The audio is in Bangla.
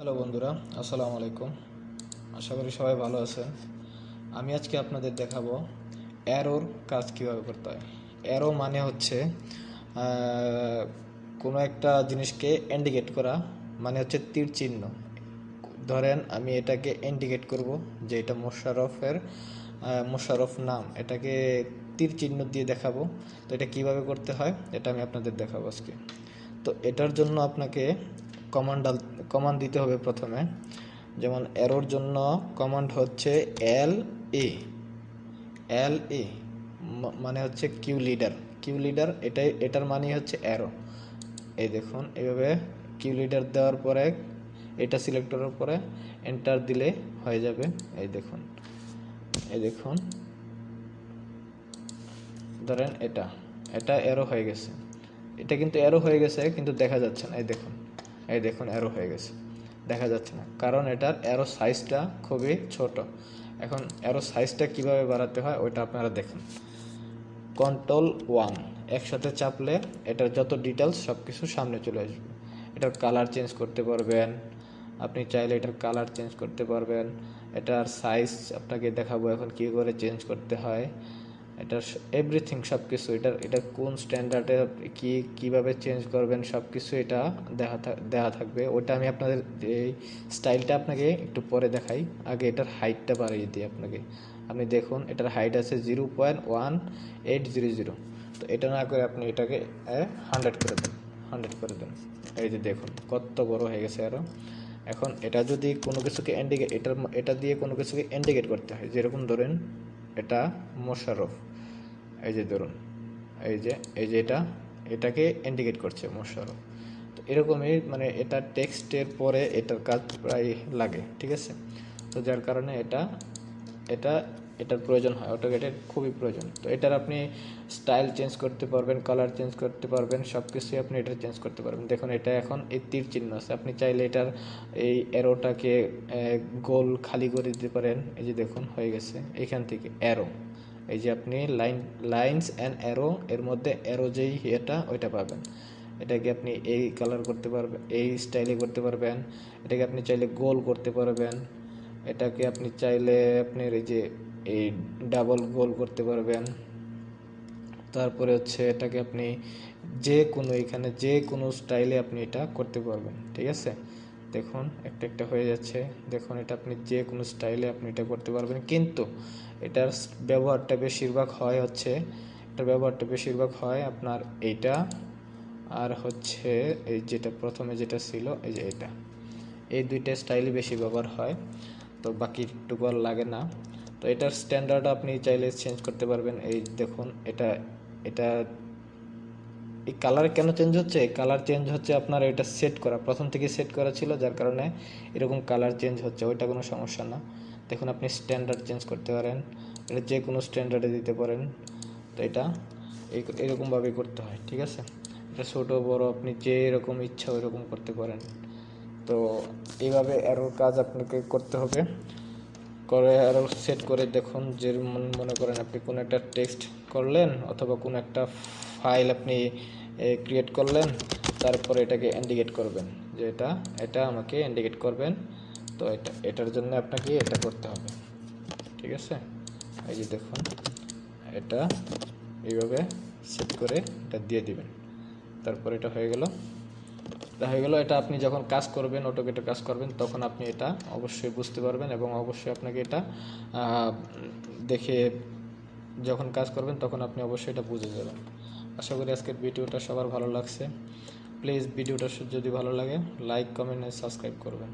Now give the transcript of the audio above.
হ্যালো বন্ধুরা, আসসালামু আলাইকুম। আশা করি সবাই ভালো আছেন। আমি আজকে আপনাদের দেখাবো অ্যারোর কাজ কীভাবে করতে হয়। অ্যারো মানে হচ্ছে কোনো একটা জিনিসকে ইন্ডিকেট করা, মানে হচ্ছে তীর চিহ্ন। ধরেন আমি এটাকে ইন্ডিকেট করব যে এটা মোশাররফ নাম, এটাকে তীর চিহ্ন দিয়ে দেখাবো। তো এটা কিভাবে করতে হয় এটা আমি আপনাদের দেখাবো আজকে। তো এটার জন্য আপনাকে কমান্ড দিতে হবে প্রথমে। যেমন অ্যারোর জন্য কমান্ড হচ্ছে এল এ মানে হচ্ছে কিউ লিডার এটার মানে হচ্ছে অ্যারো। এই দেখুন, এইভাবে কিউ লিডার দেওয়ার পরে এটা সিলেক্ট করার পরে এন্টার দিলে হয়ে যাবে। এই দেখুন ধরেন এটা এটা অ্যারো হয়ে গেছে। এটা কিন্তু অ্যারো হয়ে গেছে কিন্তু দেখা যাচ্ছে না। এই দেখুন অ্যারো হয়ে গেছে, দেখা যাচ্ছে না, কারণ এটার অ্যারো সাইজটা খুবই ছোট। এখন অ্যারো সাইজটা কিভাবে বাড়াতে হয় ওইটা আপনারা দেখুন। Ctrl+1 একসাথে চাপলে এটার যত ডিটেলস সব কিছু সামনে চলে আসবে। এটার কালার চেঞ্জ করতে পারবেন, আপনি চাইলে এটার কালার চেঞ্জ করতে পারবেন। এটার সাইজ আপনাকে দেখাবো এখন কী করে চেঞ্জ করতে হয়। এটার এভরিথিং সব কিছু, এটা কোন স্ট্যান্ডার্ডে কীভাবে চেঞ্জ করবেন সব কিছু এটা দেওয়া থাকবে। ওটা আমি আপনাদের এই স্টাইলটা আপনাকে একটু পরে দেখাই। আগে এটার হাইটটা বাড়িয়ে দিই আপনাকে। আপনি দেখুন এটার হাইট আছে 0.1800। তো এটা না করে আপনি এটাকে 100 করে দেন। এই যে দেখুন কত বড় হয়ে গেছে আরও। এখন এটা যদি কোনো কিছুকে এটা দিয়ে কোনো কিছুকে ইন্ডিকেট করতে হয়, যেরকম ধরেন এটা মোশাররফ, এই যে ধরুন এই যে এটাকে ইন্ডিকেট করছে মোশাররফ। তো এরকমই মানে এটা টেক্সটের পরে এটার কাজ প্রায় লাগে, ঠিক আছে। তো যার কারণে এটা এটার প্রয়োজন হয়, অটোক্যাডের খুবই প্রয়োজন। তো এটার আপনি স্টাইল চেঞ্জ করতে পারবেন, কালার চেঞ্জ করতে পারবেন, সব কিছুই আপনি এটা চেঞ্জ করতে পারবেন। দেখুন এটা এখন এই তীর চিহ্ন আছে, আপনি চাইলে এটার এই অ্যারোটাকে গোল খালি করে দিতে পারেন। এই যে দেখুন হয়ে গেছে এখান থেকে অ্যারো। এই যে আপনি লাইনস অ্যান্ড অ্যারো, এর মধ্যে অ্যারো যেই এটা ওইটা পাবেন। এটাকে আপনি এই কালার করতে পারবেন, এই স্টাইলে করতে পারবেন। এটাকে আপনি চাইলে গোল করতে পারবেন। এটাকে আপনি চাইলে আপনার এই ডাবল গোল করতে পারবেন। তারপরে হচ্ছে এটাকে আপনি এখানে যে কোনো স্টাইলে আপনি এটা করতে পারবেন, ঠিক আছে। দেখুন একটা একটা হয়ে যাচ্ছে। দেখুন এটা আপনি যে কোনো স্টাইলে আপনি এটা করতে পারবেন, কিন্তু এটার ব্যবহারটা বেশিরভাগ হয় আপনার এইটা আর হচ্ছে এই যেটা প্রথমে যেটা ছিল এই যে এই দুইটা স্টাইলই বেশি ব্যবহার হয়। তো বাকিটুকু আর লাগে না। তো এটার স্ট্যান্ডার্ড আপনি চাইলে চেঞ্জ করতে পারবেন। এই দেখুন এটা এই কালার কেন চেঞ্জ হচ্ছে, কালার চেঞ্জ হচ্ছে আপনার এটা প্রথম থেকে সেট করা ছিল, যার কারণে এরকম কালার চেঞ্জ হচ্ছে। ওইটা কোনো সমস্যা না। দেখুন আপনি স্ট্যান্ডার্ড চেঞ্জ করতে পারেন, এটা যে কোনো স্ট্যান্ডার্ডে দিতে পারেন। তো এটা এরকমভাবেই করতে হয়, ঠিক আছে। এটা ছোটো বড় আপনি যে এরকম ইচ্ছা ওই রকম করতে পারেন। তো এইভাবে অ্যারোর কাজ আপনাকে করতে হবে। অ্যারো সেট করে দেখুন, যে মনে করেন আপনি কোনো একটা টেক্সট করলেন অথবা কোনো একটা ফাইল আপনি ক্রিয়েট করলেন, তারপরে এটাকে ইন্ডিকেট করবেন যে এটা আমাকে ইন্ডিকেট করবেন। তো এটার জন্য আপনাকে এটা করতে হবে, ঠিক আছে। এই যে দেখুন এটা এইভাবে সেট করে এটা দিয়ে দিবেন। তারপর এটা হয়ে গেল। এটা আপনি যখন কাজ করবেন, অটোক্যাডে কাজ করবেন, তখন আপনি এটা অবশ্যই বুঝতে পারবেন এবং অবশ্যই আপনাকে এটা দেখে যখন কাজ করবেন তখন আপনি অবশ্যই এটা বুঝে যাবেন। আশা করি আজকের ভিডিওটা সবার ভালো লাগছে। প্লিজ ভিডিওটা যদি ভালো লাগে লাইক, কমেন্ট, সাবস্ক্রাইব করবেন।